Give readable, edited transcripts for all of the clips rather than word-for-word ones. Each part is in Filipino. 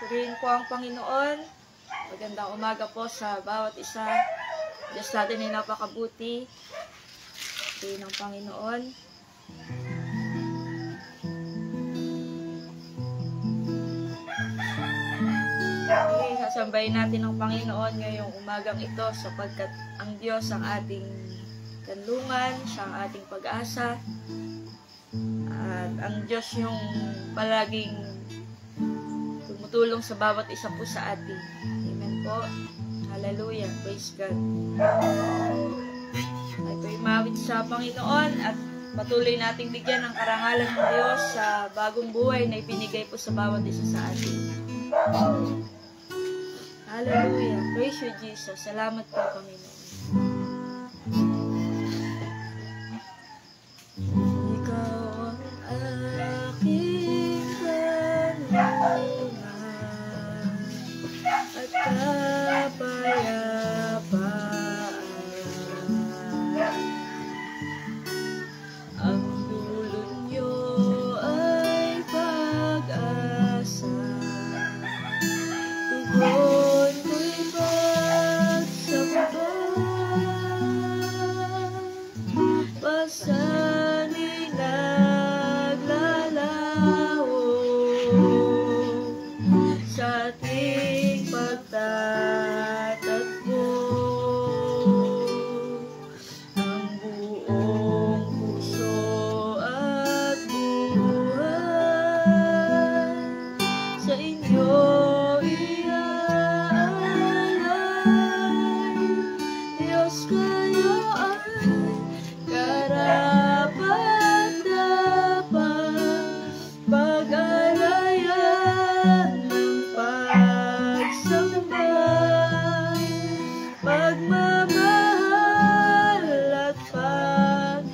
Purihin po ang Panginoon. Magandang umaga po sa bawat isa. Diyos natin ay napakabuti. Purihin ang Panginoon. Okay, sasambahin natin ang Panginoon ngayong umagang ito sapagkat ang Diyos ang ating kanlungan, siya ang ating pag-asa. At ang Diyos yung palaging tumutulong sa bawat isa po sa atin. Amen po. Hallelujah. Praise God. Ito'y mawit sa Panginoon at patuloy nating bigyan ng karangalan ng Diyos sa bagong buhay na ipinigay po sa bawat isa sa atin. Hallelujah. Praise you, Jesus. Salamat po, Panginoon. Ikaw ang aking kanlungan at kapayapaan. Ang dulot niyo ay pag-asa. Tugon ko'y pagsamba. Pasanin naglalaho sa ating pagtatakbo. Ang buong puso at buhay sa inyo iaalay. Diyos, kayo ay karapat-dapat, pag-alayan ng pagsamba, pagmamahal at pagdakilay,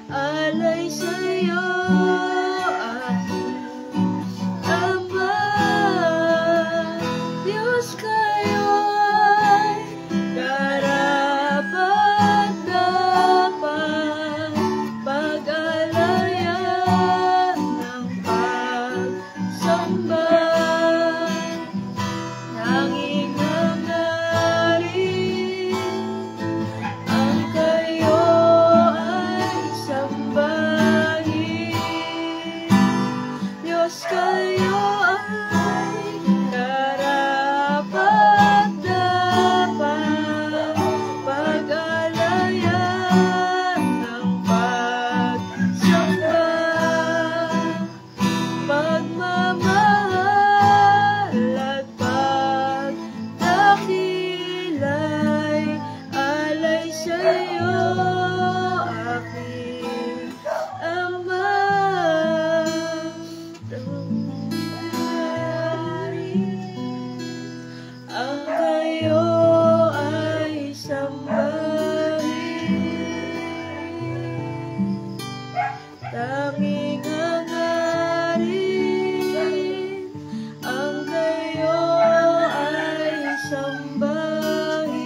alay sa'yo aking Ama. Diyos, kayo ay karapat-dapat, pag-alayan ng pagsamba, tanging hangarin ang kayo ay sambahin. Diyos, kayo ay karapat-dapat, pag-alayan ng pagsamba, pagmamahal at pagdakilay, alay sa'yo aking Ama. Ang kayo ay sambahin, tanging hangarin ang kayo ay sambahin.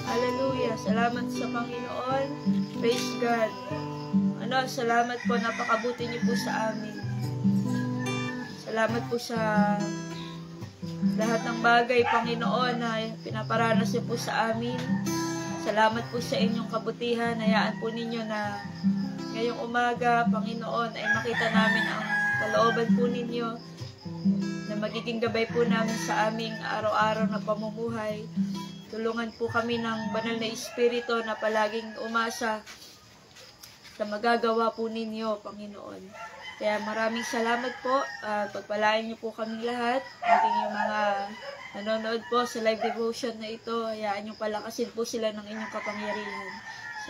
Hallelujah. Salamat sa Panginoon. Praise God. Salamat po, napakabuti niyo po sa amin. Salamat po sa lahat ng bagay, Panginoon, na pinaparanas niyo po sa amin. Salamat po sa inyong kabutihan. Hayaan po ninyo na ngayong umaga, Panginoon, ay makita namin ang kalooban po ninyo, na magiging gabay po namin sa aming araw-araw na pamumuhay. Tulungan po kami ng banal na Espiritu na palaging umasa sa magagawa po ninyo, Panginoon. Kaya maraming salamat po at pagpalain niyo po kami lahat, maging yung mga nanonood po sa live devotion na ito, hayaan niyo palakasin po sila ng inyong kapangyarihan.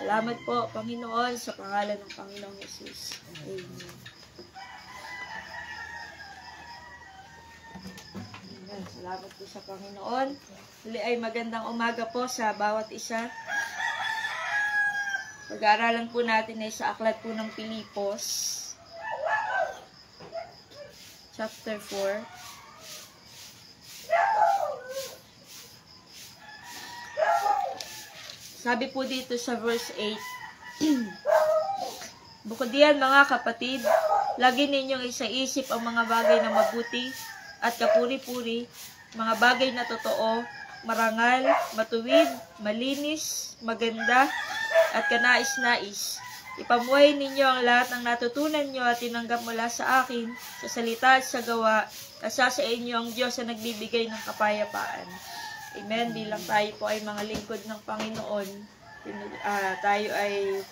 Salamat po, Panginoon, sa pangalan ng Panginoong Jesus. Amen. Amen. Salamat po sa Panginoon. Huli ay magandang umaga po sa bawat isa. Pag-aaralan po natin ay sa aklat po ng Pilipos, chapter 4. Sabi po dito sa verse 8, bukod diyan mga kapatid, lagi ninyong isaisip ang mga bagay na mabuti at kapuri-puri, mga bagay na totoo, marangal, matuwid, malinis, maganda, at kanais-nais. Ipamuhay ninyo ang lahat ng natutunan nyo at tinanggap mula sa akin, sa salita at sa gawa, asa sa inyo ang Diyos na nagbibigay ng kapayapaan. Amen. Bilang tayo po ay mga lingkod ng Panginoon, tayo ay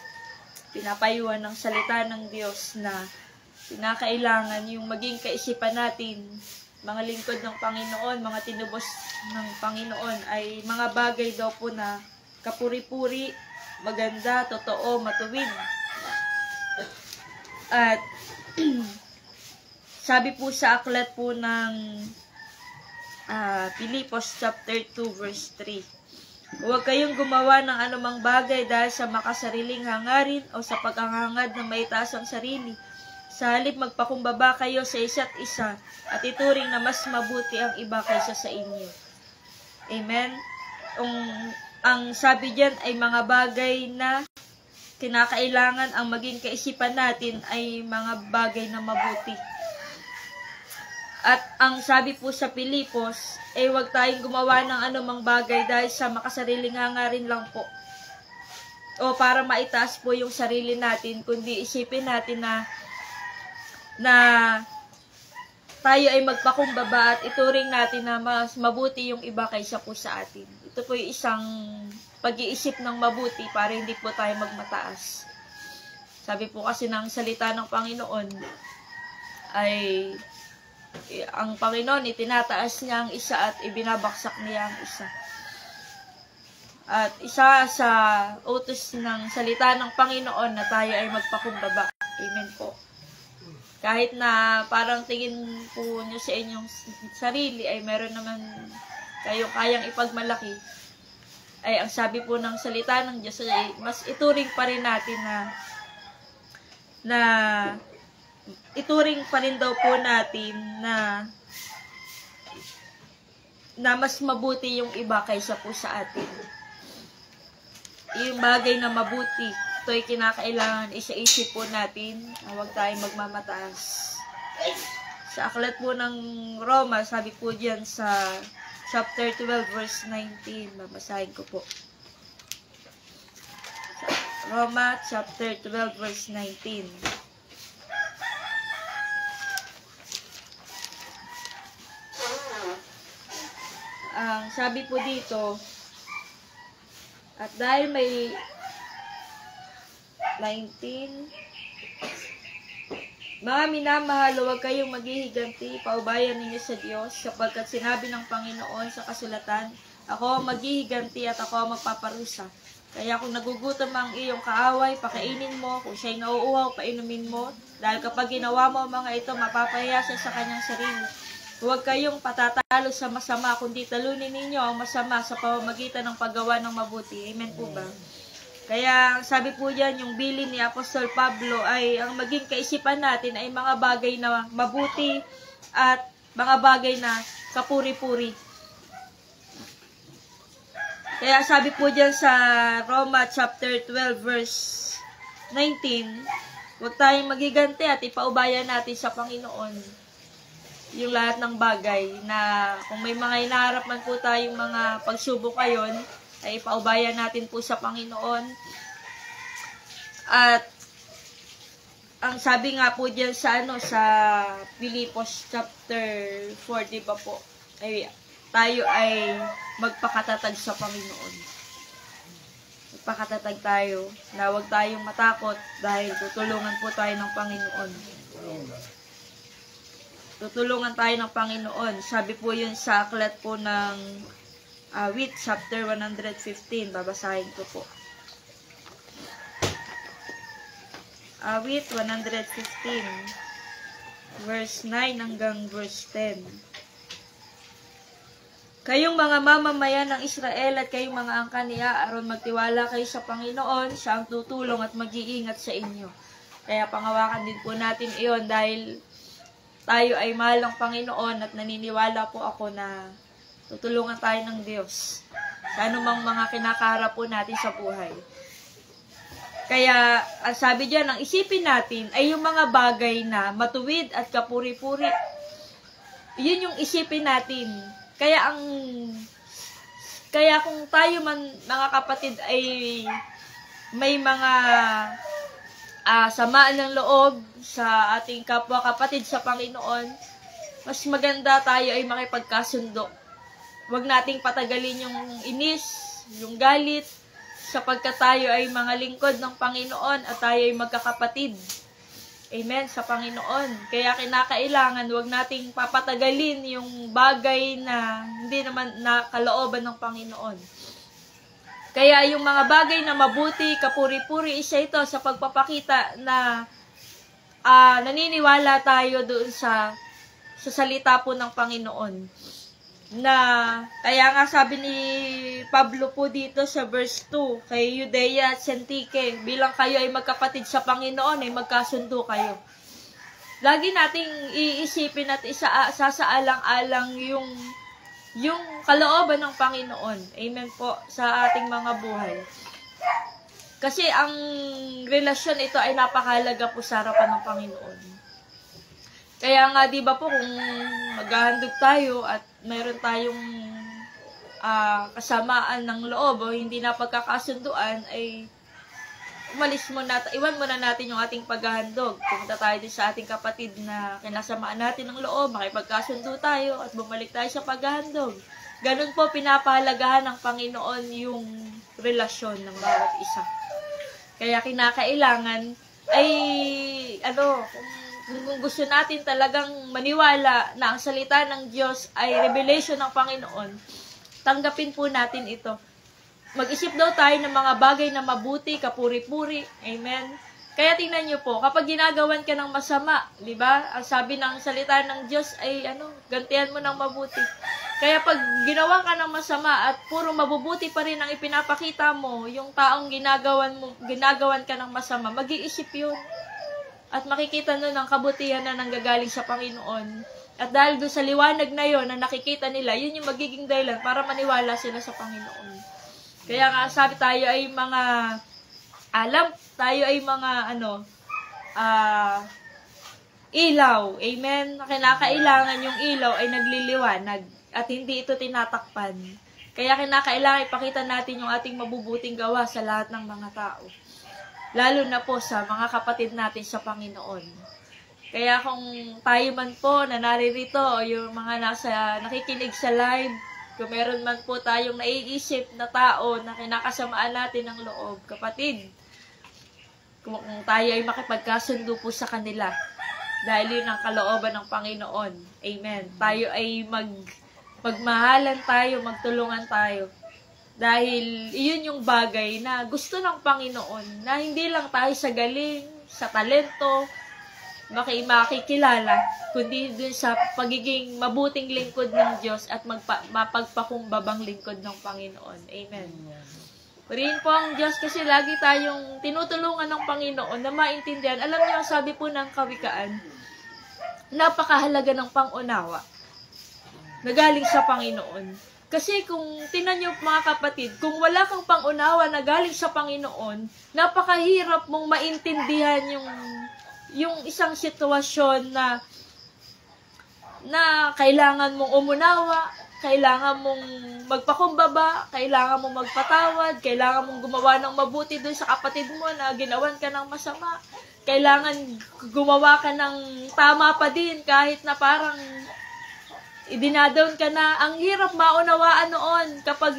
pinapayuhan ng salita ng Diyos na pinakailangan yung maging kaisipan natin, mga lingkod ng Panginoon, mga tinubos ng Panginoon, ay mga bagay daw po na kapuri-puri, maganda, totoo, matuwid. At sabi po sa aklat po ng Pilipos chapter 2 verse 3, huwag kayong gumawa ng anumang bagay dahil sa makasariling hangarin o sa paghangad na maitaas ang sarili. Sa halip magpakumbaba kayo sa isa't isa at ituring na mas mabuti ang iba kaysa sa inyo. Amen. Ang sabi diyan ay mga bagay na kinakailangan ang maging kaisipan natin ay mga bagay na mabuti. At ang sabi po sa Pilipos, ay huwag tayong gumawa ng anumang bagay dahil sa makasariling hangarin lang po. O para maitaas po yung sarili natin, kundi isipin natin na tayo ay magpakumbaba at ituring natin na mas mabuti yung iba kaysa po sa atin. Ito po yung isang pag-iisip ng mabuti para hindi po tayo magmataas. Sabi po kasi ng salita ng Panginoon ay ang Panginoon itinataas niya ang isa at ibinabaksak niya ang isa. At isa sa utos ng salita ng Panginoon na tayo ay magpakumbaba. Amen po. Kahit na parang tingin po nyo sa inyong sarili ay meron naman kayong kayang ipagmalaki, ay ang sabi po ng salita ng Diyos ay mas ituring pa rin natin na ituring pa rin daw po natin na mas mabuti yung iba kaysa po sa atin. Yung bagay na mabuti, ito ay kinakailangan isa-isip po natin na huwag tayong magmamataas. Sa aklat po ng Roma, sabi po diyan sa chapter 12 verse 19, babasahin ko po. Sa Roma chapter 12 verse 19. Ang sabi po dito, at dahil may 19, mga minamahal, huwag kayong maghihiganti, paubayan ninyo sa Diyos, sapagkat sinabi ng Panginoon sa kasulatan, ako maghihiganti at ako magpaparusa. Kaya kung nagugutom ang iyong kaaway, pakainin mo, kung siya'y nauuhaw, painumin mo, dahil kapag ginawa mo ang mga ito, mapapahiya siya sa kanyang sarili. Huwag kayong patatalo sa masama, kundi talunin ninyo ang masama sa pamamagitan ng paggawa ng mabuti. Amen po ba? Kaya sabi po diyan, yung bilin ni Apostol Pablo ay ang maging kaisipan natin ay mga bagay na mabuti at mga bagay na kapuri-puri. Kaya sabi po diyan sa Roma chapter 12 verse 19, huwag tayong magiganti at ipaubayan natin sa Panginoon yung lahat ng bagay na kung may mga hinaharap man po tayong mga pagsubok ngayon, ay ipaubayan natin po sa Panginoon. At ang sabi nga po diyan sa Pilipos chapter 4, di ba po? Ay tayo ay magpakatatag sa Panginoon. magpakatatag tayo na huwag tayong matakot dahil tutulungan po tayo ng Panginoon. Tutulungan tayo ng Panginoon. Sabi po yun sa aklat po ng Awit, chapter 115. Babasahin ko po. Awit 115, verse 9 hanggang verse 10. Kayong mga mamamayan ng Israel at kayong mga angkan ni Aaron, magtiwala kayo sa Panginoon, siya ang tutulong at mag-iingat sa inyo. Kaya pangawakan din po natin iyon dahil tayo ay mahal ng Panginoon at naniniwala po ako na tutulungan tayo ng Diyos sa anumang mga kinakaharap po natin sa buhay. Kaya, ang sabi diyan, ang isipin natin ay yung mga bagay na matuwid at kapuri-puri. Yun yung isipin natin. Kaya kung tayo man, mga kapatid, ay may mga samaan ng loob sa ating kapwa kapatid sa Panginoon, mas maganda tayo ay makipagkasundo. Huwag nating patagalin yung inis, yung galit, sapagkat tayo ay mga lingkod ng Panginoon at tayo ay magkakapatid. Amen, sa Panginoon. Kaya kinakailangan, huwag nating papatagalin yung bagay na hindi naman nakalooban ng Panginoon. Kaya yung mga bagay na mabuti, kapuri-puri, isa ito sa pagpapakita na naniniwala tayo doon sa salita po ng Panginoon. Na, kaya nga sabi ni Pablo po dito sa verse 2, kay Judea at Syntyche, bilang kayo ay magkapatid sa Panginoon, ay magkasundo kayo. Lagi nating iisipin at sasaalang-alang yung kalooban ng Panginoon. Amen po sa ating mga buhay. Kasi ang relasyon ito ay napakahalaga po sa harapan ng Panginoon. Kaya nga, di ba po, kung maghahandog tayo at mayroon tayong kasamaan ng loob o hindi na pagkakasunduan, ay iwan muna natin yung ating paghahandog. Pumunta tayo din sa ating kapatid na kinasamaan natin ng loob, makipagkasundo tayo at bumalik tayo sa paghahandog. Ganun po, pinapahalagahan ng Panginoon yung relasyon ng bawat isa. Kaya kinakailangan ay, kung gusto natin talagang maniwala na ang salita ng Diyos ay revelation ng Panginoon, tanggapin po natin ito. Mag-isip daw tayo ng mga bagay na mabuti, kapuri-puri. Amen? Kaya tingnan nyo po, kapag ginagawan ka ng masama, di ba? Ang sabi ng salita ng Diyos ay, gantihan mo ng mabuti. Kaya pag ginawa ka ng masama at puro mabubuti pa rin ang ipinapakita mo, yung taong ginagawan ka ng masama, mag-iisip yun. At makikita nun ang kabutihan na nanggagaling sa Panginoon. At dahil doon sa liwanag na yon na nakikita nila, yun yung magiging dahilan para maniwala sila sa Panginoon. Kaya nga sabi tayo ay mga tayo ay mga ilaw. Amen? Kinakailangan yung ilaw ay nagliliwanag at hindi ito tinatakpan. Kaya kinakailangan ipakita natin yung ating mabubuting gawa sa lahat ng mga tao. Lalo na po sa mga kapatid natin sa Panginoon. Kaya kung tayo man po na naririto, yung mga nakikinig sa live, kung meron man po tayong naiisip na tao na kinakasamaan natin ng loob, kapatid, kung tayo ay makipagkasundo po sa kanila, dahil yun ang kalooban ng Panginoon. Amen. Tayo ay magmahalan tayo, magtulungan tayo. Dahil iyon yung bagay na gusto ng Panginoon, na hindi lang tayo sa galing, sa talento, makikilala, kundi dun sa pagiging mabuting lingkod ng Diyos at mapagpakumbabang lingkod ng Panginoon. Amen. Purihin po ang Diyos kasi lagi tayong tinutulungan ng Panginoon na maintindihan. Alam niyo, sabi po ng kawikaan, napakahalaga ng pangunawa na galing sa Panginoon. Kasi kung tinan nyo mga kapatid, kung wala kang pangunawa na galing sa Panginoon, napakahirap mong maintindihan yung isang sitwasyon na kailangan mong umunawa, kailangan mong magpakumbaba, kailangan mong magpatawad, kailangan mong gumawa ng mabuti doon sa kapatid mo na ginawan ka ng masama, kailangan gumawa ka ng tama pa din kahit na parang idinadown ka na. Ang hirap maunawaan noon kapag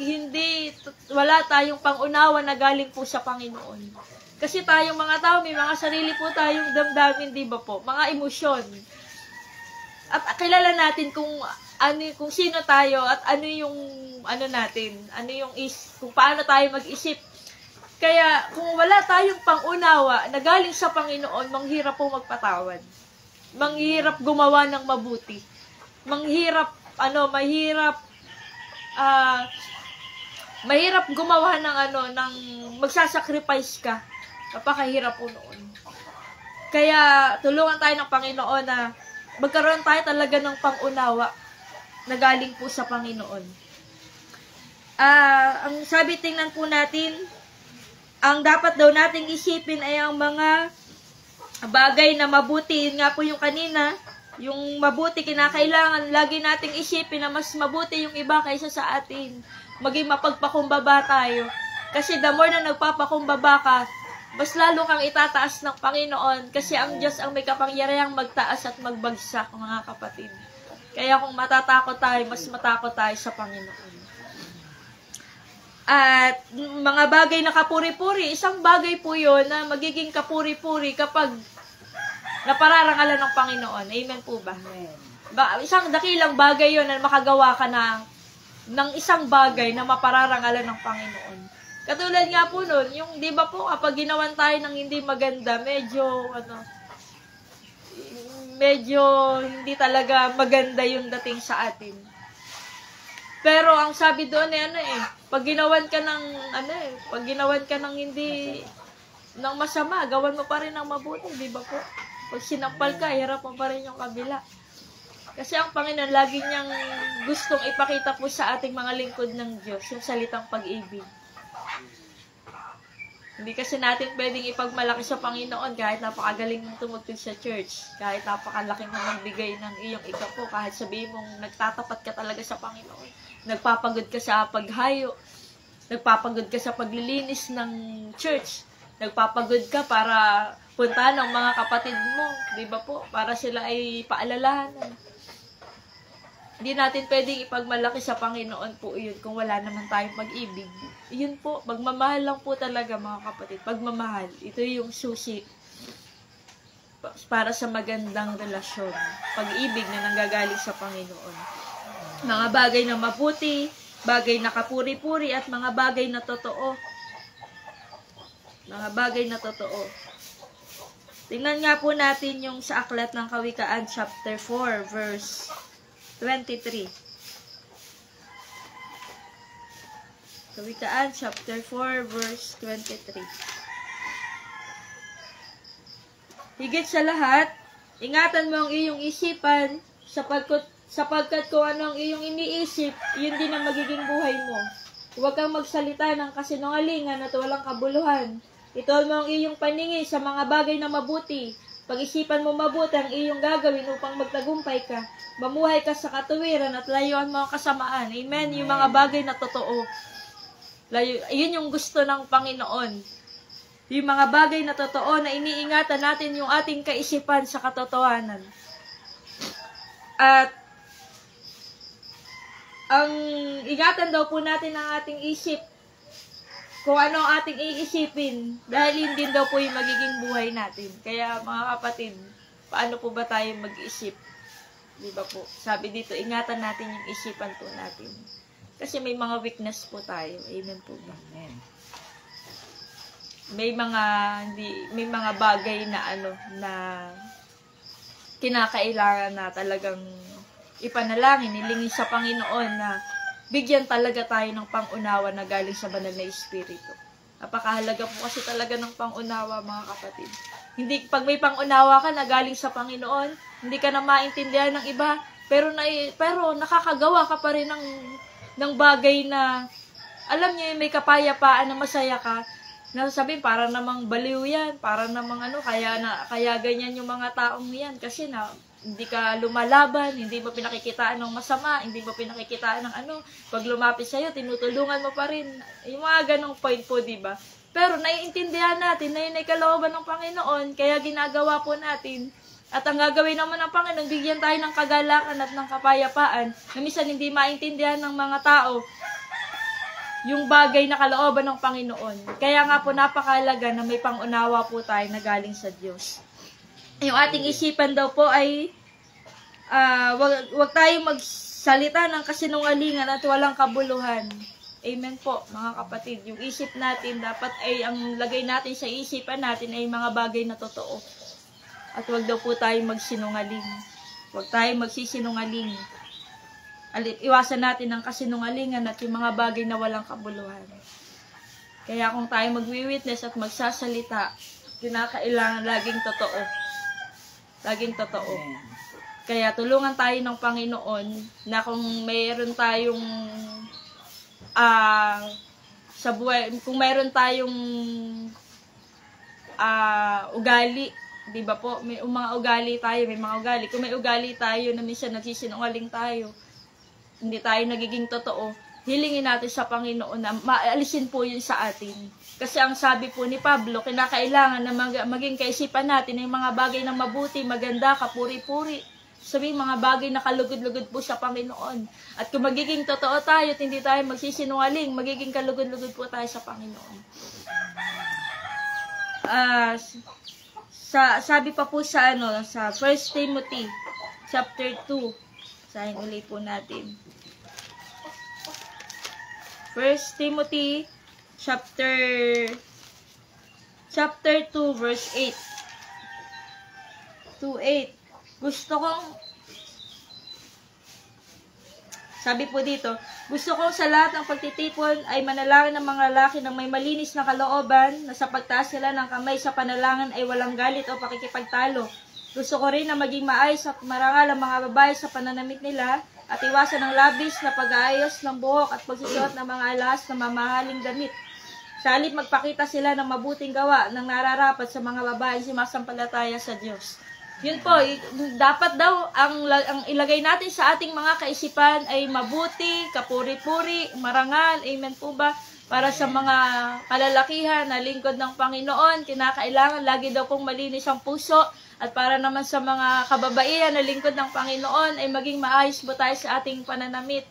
wala tayong pangunawa na galing po sa Panginoon. Kasi tayong mga tao, may mga sarili po tayong damdamin, di ba po? Mga emosyon. At kilala natin kung sino tayo at ano yung kung paano tayo mag-isip. Kaya kung wala tayong pangunawa na galing sa Panginoon, manghirap po magpatawad. Manghirap gumawa ng mabuti. Mahirap gumawa ng magsasacrifice ka. Napakahirap po noon. Kaya tulungan tayo ng Panginoon na magkaroon tayo talaga ng pangunawa na galing po sa Panginoon. Ang sabi, tingnan po natin, ang dapat daw nating isipin ay ang mga bagay na mabuti. Yun nga po yung kanina, yung mabuti, kinakailangan lagi nating isipin na mas mabuti yung iba kaysa sa atin. Maging mapagpakumbaba tayo. Kasi the more na nagpapakumbaba ka, mas lalo kang itataas ng Panginoon. Kasi ang Diyos ang may kapangyarihang magtaas at magbagsak, mga kapatid. Kaya kung matatakot tayo, mas matakot tayo sa Panginoon. At mga bagay na kapuri-puri, isang bagay po yun na magiging kapuri-puri kapag napararangalan ng Panginoon. Amen po ba? Isang dakilang bagay yun na makagawa ka ng isang bagay na mapararangalan ng Panginoon. Katulad nga po nun, yung di ba po kapag ginawan tayo ng hindi maganda, medyo hindi talaga maganda yung dating sa atin. Pero ang sabi doon pag ginawan ka ng hindi ng masama, gawan mo pa rin ng mabuti, di ba po? Pag sinampal ka, hirap mo pa rin yung kabila. Kasi ang Panginoon, lagi niyang gustong ipakita po sa ating mga lingkod ng Diyos, yung salitang pag-ibig. Hindi kasi natin pwedeng ipagmalaki sa Panginoon kahit napakagaling mong tumugtog sa church, kahit napakalaking mong magbigay ng iyong ikapo, kahit sabihin mong nagtatapat ka talaga sa Panginoon, nagpapagod ka sa paghayo, nagpapagod ka sa paglilinis ng church, nagpapagod ka para puntahan ng mga kapatid mo, di ba po? Para sila ay paalalahanan. Hindi natin pwedeng ipagmalaki sa Panginoon po yun kung wala naman tayong pag-ibig. Yun po, magmamahal lang po talaga, mga kapatid. Pagmamahal, ito yung susi para sa magandang relasyon. Pag-ibig na nanggagaling sa Panginoon. Mga bagay na mabuti, bagay na kapuri-puri, at mga bagay na totoo. Mga bagay na totoo. Tingnan nga po natin yung sa Aklat ng Kawikaan, chapter 4, verse 23. Kawikaan, chapter 4, verse 23. Higit sa lahat, ingatan mo ang iyong isipan, sapagkat kung ano ang iyong iniisip, yun din ang magiging buhay mo. Huwag kang magsalita ng kasinungalingan at walang kabuluhan. Ituon mo ang iyong paningin sa mga bagay na mabuti. Pag-isipan mo mabuti ang iyong gagawin upang magtagumpay ka. Mamuhay ka sa katuwiran at layuan mo ang kasamaan. Amen? Yung mga bagay na totoo. Yun yung gusto ng Panginoon. Yung mga bagay na totoo na iniingatan natin yung ating kaisipan sa katotohanan. At ang ingatan daw po natin ang ating isip kung ano ang ating iisipin, dahil yun din daw po yung magiging buhay natin. Kaya mga kapatid, paano po ba tayo mag-isip? Di ba po? Sabi dito, ingatan natin yung isipan po natin. Kasi may mga weakness po tayo. Amen po ba? Amen. May mga bagay na na kinakailangan na talagang ipanalangin, ilingin sa Panginoon na bigyan talaga tayo ng pangunawa na galing sa banal na Espiritu. Napakahalaga po kasi talaga ng pangunawa, mga kapatid. Hindi, pag may pangunawa ka na galing sa Panginoon, hindi ka na maintindihan ng iba, pero nakakagawa ka pa rin ng bagay na, alam niyo, may kapayapaan na masaya ka, na sabihin, para namang baliw yan, para namang kaya ganyan yung mga taong yan, kasi hindi ka lumalaban, hindi mo pinakikitaan ng masama, hindi mo pinakikitaan ng pag lumapit sa'yo, tinutulungan mo pa rin. Yung mga ganong point po, diba? Pero naiintindihan natin na yun ay kalooban ng Panginoon, kaya ginagawa po natin At ang gagawin naman ng Panginoon, bigyan tayo ng kagalakan at ng kapayapaan na minsan hindi maintindihan ng mga tao yung bagay na kalooban ng Panginoon. Kaya nga po napakahalaga na may pangunawa po tayo na galing sa Diyos. Yung ating isipan daw po ay wag tayong magsalita ng kasinungalingan at walang kabuluhan. Amen po, mga kapatid. Yung isip natin, dapat ay ang lagay natin sa isipan natin ay mga bagay na totoo. At wag daw po tayong magsinungaling. Wag tayong magsisinungaling. Iwasan natin ang kasinungalingan at yung mga bagay na walang kabuluhan. Kaya kung tayo magwi-witness at magsasalita, kinakailangan laging totoo. Laging totoo. Kaya tulungan tayo ng Panginoon na kung mayroon tayong sa buhay, kung mayroon tayong ugali, di ba po? May mga ugali tayo, may mga ugali. Kung may ugali tayo na minsan nagsisinungaling tayo, hindi tayo nagiging totoo, hilingin natin sa Panginoon na maalisin po yun sa atin. Kasi ang sabi po ni Pablo, kinakailangan na maging kaisipan natin ay mga bagay na mabuti, maganda, kapuri-puri. Sabi, mga bagay na kalugod-lugod po sa Panginoon. At kung magiging totoo tayo at hindi tayo magsisinungaling, magiging kalugod-lugod po tayo sa Panginoon. Sabi pa po sa 1 Timothy chapter 2. Sahin ulit po natin. 1 Timothy chapter 2 verse 8. 2:8. Sabi po dito, gusto kong sa lahat ng pagtitipon ay manalangin ng mga lalaki ng may malinis na kalooban na sa pagtaas nila ng kamay sa panalangin ay walang galit o pakikipagtalo. Gusto ko rin na maging maayos at marangal ang mga babae sa pananamit nila at iwasan ang labis na pag-aayos ng buhok at pagsusuot ng mga alas na mamahaling damit. Sa halip magpakita sila ng mabuting gawa ng nararapat sa mga babae sumasampalataya sa Diyos. Yun po, dapat daw ang ilagay natin sa ating mga kaisipan ay mabuti, kapuri-puri, marangal, amen po ba? Para sa mga kalalakihan na lingkod ng Panginoon, kinakailangan lagi daw pong malinis ang puso. At para naman sa mga kababaihan na lingkod ng Panginoon ay maging maayos po tayo sa ating pananamit.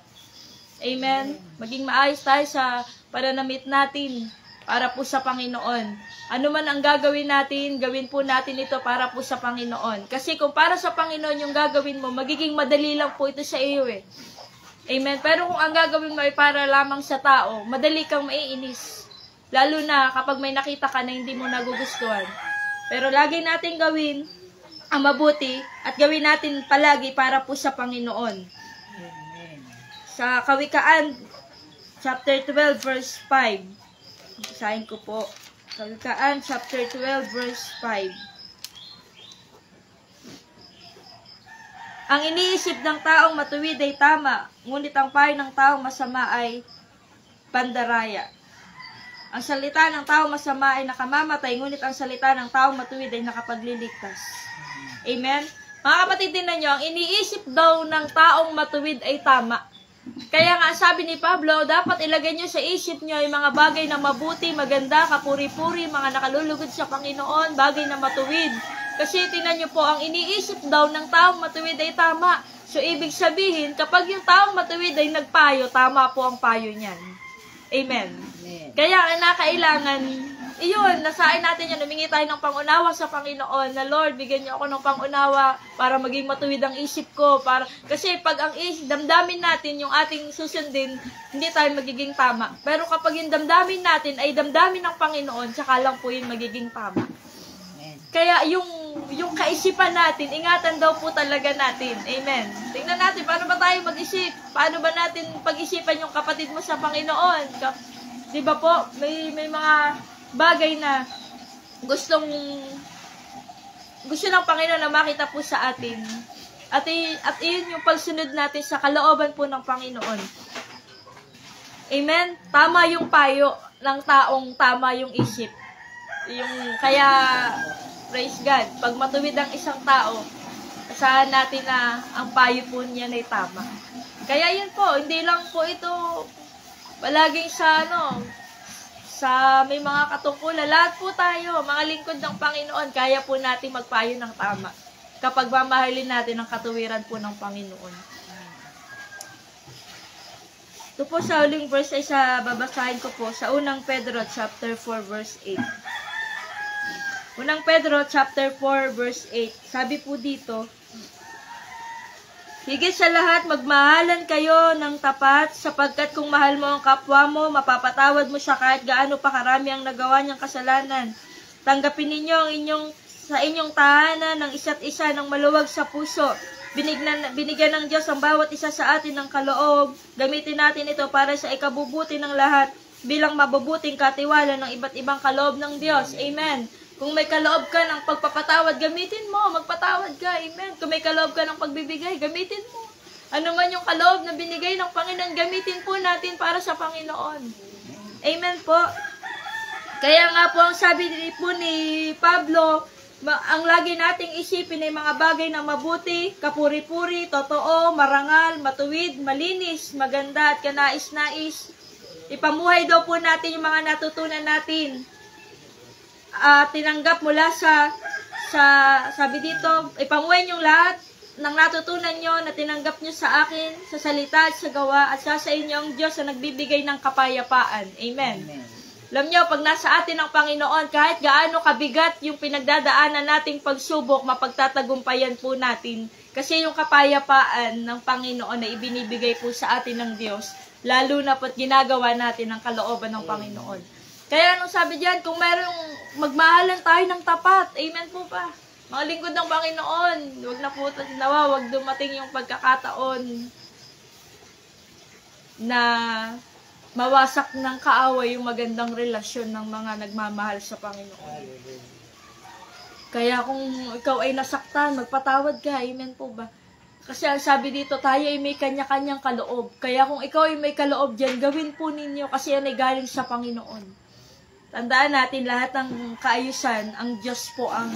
Amen? Maging maayos tayo sa pananamit natin para po sa Panginoon. Ano man ang gagawin natin, gawin po natin ito para po sa Panginoon. Kasi kung para sa Panginoon yung gagawin mo, magiging madali lang po ito sa iyo eh. Amen? Pero kung ang gagawin mo ay para lamang sa tao, madali kang maiinis. Lalo na kapag may nakita ka na hindi mo nagugustuhan. Pero lagi natin gawin ang mabuti at gawin natin palagi para po sa Panginoon. Amen. Sa Kawikaan, chapter 12, verse 5. Basahin ko po. Kawikaan, chapter 12, verse 5. Ang iniisip ng taong matuwid ay tama, ngunit ang payo ng taong masama ay pandaraya. Ang salita ng taong masama ay nakamamatay, ngunit ang salita ng taong matuwid ay nakapagliligtas. Amen? Mga kapatid, tingnan nyo, ang iniisip daw ng taong matuwid ay tama. Kaya nga sabi ni Pablo, dapat ilagay nyo sa isip nyo yung mga bagay na mabuti, maganda, kapuri-puri, mga nakalulugod sa Panginoon, bagay na matuwid. Kasi tingnan nyo po, ang iniisip daw ng taong matuwid ay tama. So, ibig sabihin, kapag yung taong matuwid ay nagpayo, tama po ang payo niyan. Amen. Amen. Kaya nakailangan, iyon, nasain natin yan, humingi tayo ng pangunawa sa Panginoon, na Lord, bigyan niyo ako ng pangunawa para maging matuwid ang isip ko. Kasi pag ang damdamin natin yung ating susundin, hindi tayo magiging tama. Pero kapag yung damdamin natin ay damdamin ng Panginoon, tsaka lang po yung magiging tama. Amen. Kaya yung kaisipan natin, ingatan daw po talaga natin. Amen. Tingnan natin, paano ba tayo mag-isip? Paano ba natin pag-isipan yung kapatid mo sa Panginoon? Di ba po, may mga bagay na gusto ng Panginoon na makita po sa atin. At iyon yung pagsunod natin sa kalooban po ng Panginoon. Amen? Tama yung payo ng taong tama yung isip. Kaya, praise God, pag matuwid ang isang tao, asahan natin na ang payo po niya ay tama. Kaya yun po, hindi lang po ito palaging sa may mga katungkulan. Lahat po tayo, mga lingkod ng Panginoon, kaya po natin magpayo ng tama. kapag mamahalin natin ang katuwiran po ng Panginoon. Ito po sa huling verse ay babasahin ko po sa unang Pedro chapter 4 verse 8. Unang Pedro chapter 4 verse 8. Sabi po dito, higit sa lahat, magmahalan kayo ng tapat, sapagkat kung mahal mo ang kapwa mo, mapapatawad mo siya kahit gaano pa karami ang nagawa niyang kasalanan. Tanggapin ninyo sa inyong tahanan ng isa't isa ng maluwag sa puso. Binigyan ng Diyos ang bawat isa sa atin ng kaloob. Gamitin natin ito para sa ikabubuti ng lahat bilang mabubuting katiwala ng iba't ibang kaloob ng Diyos. Amen. Kung may kaloob ka ng pagpapatawad, gamitin mo. Magpatawad ka. Amen. Kung may kaloob ka ng pagbibigay, gamitin mo. Ano man yung kaloob na binigay ng Panginoon, gamitin po natin para sa Panginoon. Amen po. Kaya nga po, ang sabi po ni Pablo, ang lagi nating isipin ay mga bagay na mabuti, kapuri-puri, totoo, marangal, matuwid, malinis, maganda at kanais-nais. Ipamuhay daw po natin yung mga natutunan natin. Tinanggap mula sa sabi dito, ipamuhay nyo lahat ng natutunan nyo na tinanggap nyo sa akin, sa salita at sa gawa, at sa inyo ang Diyos na nagbibigay ng kapayapaan. Amen. Amen. Alam nyo, pag nasa atin ang Panginoon, kahit gaano kabigat yung pinagdadaanan nating pagsubok, mapagtatagumpayan po natin. Kasi yung kapayapaan ng Panginoon na ibinibigay po sa atin ng Diyos, lalo na po't ginagawa natin ang kalooban ng Panginoon. Kaya anong sabi diyan, kung merong magmahalan tayo ng tapat, amen po ba? Mga lingkod ng Panginoon, wag na po wag dumating yung pagkakataon na mawasak ng kaaway yung magandang relasyon ng mga nagmamahal sa Panginoon. Kaya kung ikaw ay nasaktan, magpatawad ka, amen po ba? Kasi ang sabi dito, tayo ay may kanya-kanyang kaloob. Kaya kung ikaw ay may kaloob dyan, gawin po ninyo kasi yan ay galing sa Panginoon. Tandaan natin, lahat ng kaayusan, ang Diyos po ang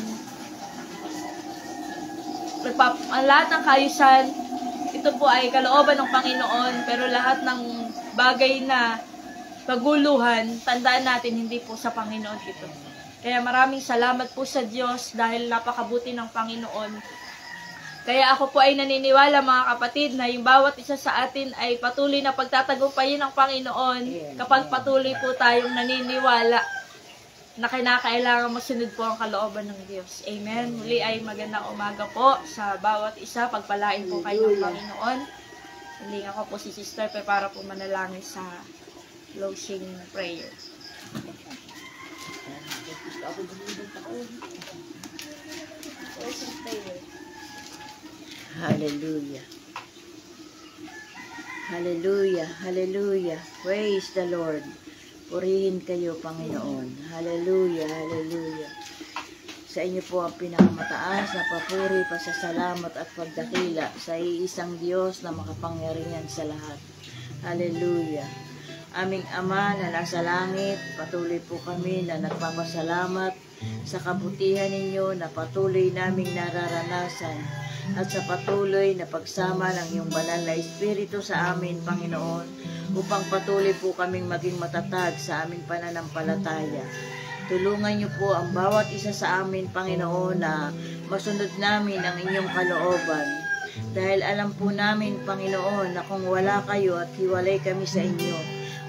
lahat ng kaayusan, ito po ay kalooban ng Panginoon, pero lahat ng bagay na paguluhan, tandaan natin, hindi po sa Panginoon ito. Kaya maraming salamat po sa Diyos dahil napakabuti ng Panginoon. Kaya ako po ay naniniwala mga kapatid na yung bawat isa sa atin ay patuloy na pagtatagumpayin ng Panginoon kapag patuloy po tayong naniniwala na kinakailangan masunod po ang kalooban ng Diyos. Amen. Muli ay magandang umaga po sa bawat isa. Pagpalain po kayo ng Panginoon. Hindi ako po si Sister para po manalangin sa closing prayer. Closing prayer. Hallelujah. Hallelujah. Hallelujah. Praise the Lord. Purihin kayo, Panginoon. Hallelujah. Hallelujah. Sa inyo po ang pinakamataas na papuri, pasasalamat at pagdakila sa iisang Diyos na makapangyarihan sa lahat. Hallelujah. Aming Ama na nasa langit, patuloy po kami na nagpapasalamat sa kabutihan ninyo na patuloy naming nararanasan at sa patuloy na pagsama ng iyong banal na Espiritu sa amin, Panginoon, upang patuloy po kaming maging matatag sa aming pananampalataya. Tulungan niyo po ang bawat isa sa amin, Panginoon, na masunod namin ang inyong kalooban. Dahil alam po namin, Panginoon, na kung wala kayo at hiwalay kami sa inyo,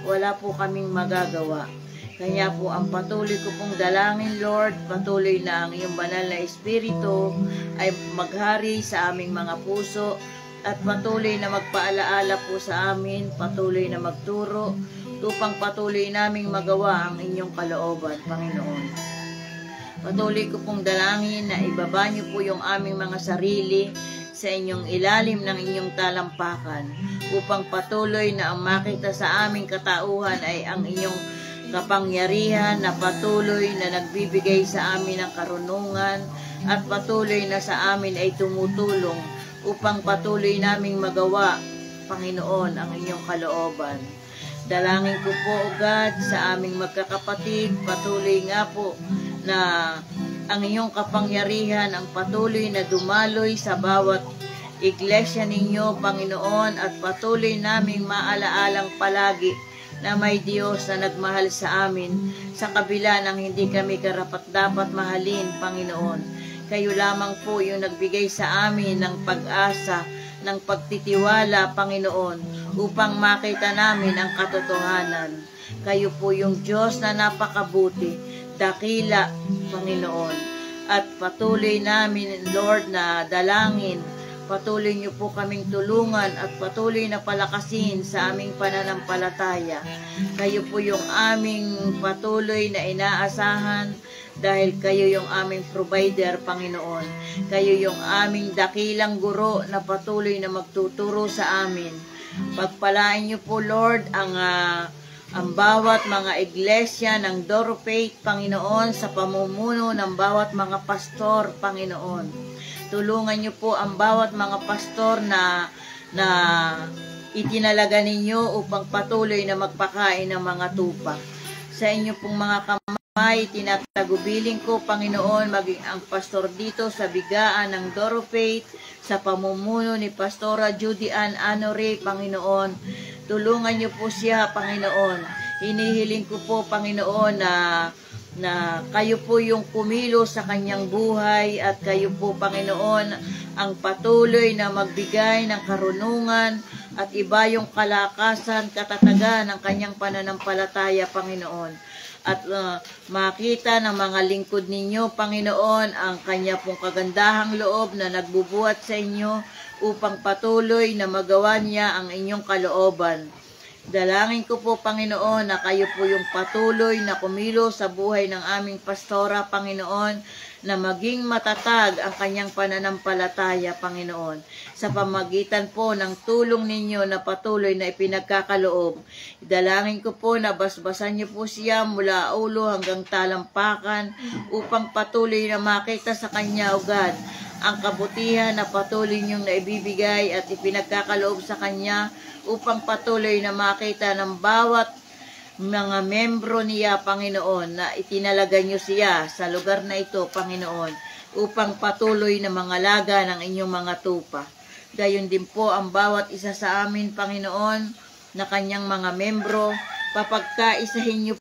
wala po kaming magagawa. Kaya po ang patuloy ko pong dalangin, Lord, patuloy na ang iyong banal na Espiritu ay maghari sa aming mga puso at patuloy na magpaalaala po sa amin, patuloy na magturo, upang patuloy naming magawa ang inyong kalooban, Panginoon. Patuloy ko pong dalangin na ibaba niyo po yung aming mga sarili sa inyong ilalim ng inyong talampakan, upang patuloy na ang makita sa aming katauhan ay ang inyong kapangyarihan na patuloy na nagbibigay sa amin ng karunungan at patuloy na sa amin ay tumutulong upang patuloy naming magawa, Panginoon, ang inyong kalooban. Dalangin ko po, O God, sa aming magkakapatid, patuloy nga po na ang iyong kapangyarihan ang patuloy na dumaloy sa bawat iglesia ninyo, Panginoon, at patuloy naming maalaalang palagi na may Diyos na nagmahal sa amin sa kabila ng hindi kami karapat-dapat mahalin, Panginoon. Kayo lamang po yung nagbigay sa amin ng pag-asa, ng pagtitiwala, Panginoon, upang makita namin ang katotohanan. Kayo po yung Diyos na napakabuti, dakila, Panginoon. At patuloy namin, Lord, na dalangin, patuloy niyo po kaming tulungan at patuloy na palakasin sa aming pananampalataya. Kayo po yung aming patuloy na inaasahan dahil kayo yung aming provider, Panginoon. Kayo yung aming dakilang guro na patuloy na magtuturo sa amin. Pagpalain niyo po, Lord, ang bawat mga iglesia ng Doro Faith, Panginoon, sa pamumuno ng bawat mga pastor, Panginoon. Tulungan niyo po ang bawat mga pastor na itinalaga ninyo upang patuloy na magpakain ng mga tupa. Sa inyo pong mga kamay, tinatagubilin ko, Panginoon, maging ang pastor dito sa bigaan ng Doro Faith, sa pamumuno ni Pastora Judy Ann Anore, Panginoon. Tulungan niyo po siya, Panginoon. Hinihiling ko po, Panginoon, na kayo po yung kumilo sa kanyang buhay at kayo po, Panginoon, ang patuloy na magbigay ng karunungan at iba yung kalakasan, katatagan ng kanyang pananampalataya, Panginoon. At makita ng mga lingkod ninyo, Panginoon, ang kanya pong kagandahang loob na nagbubuhat sa inyo upang patuloy na magawa niya ang inyong kalooban. Dalangin ko po, Panginoon, na kayo po yung patuloy na kumilos sa buhay ng aming pastora, Panginoon, na maging matatag ang kanyang pananampalataya, Panginoon, sa pamagitan po ng tulong ninyo na patuloy na ipinagkakaloob. Dalangin ko po na basbasan niyo po siya mula ulo hanggang talampakan upang patuloy na makita sa kanya, O God, ang kabutihan na patuloy niyong naibibigay at ipinagkakaloob sa kanya upang patuloy na makita ng bawat mga membro niya, Panginoon, na itinalaga niyo siya sa lugar na ito, Panginoon, upang patuloy na mangalaga ng inyong mga tupa. Gayon din po ang bawat isa sa amin, Panginoon, na kanyang mga membro, papagkaisahin niyo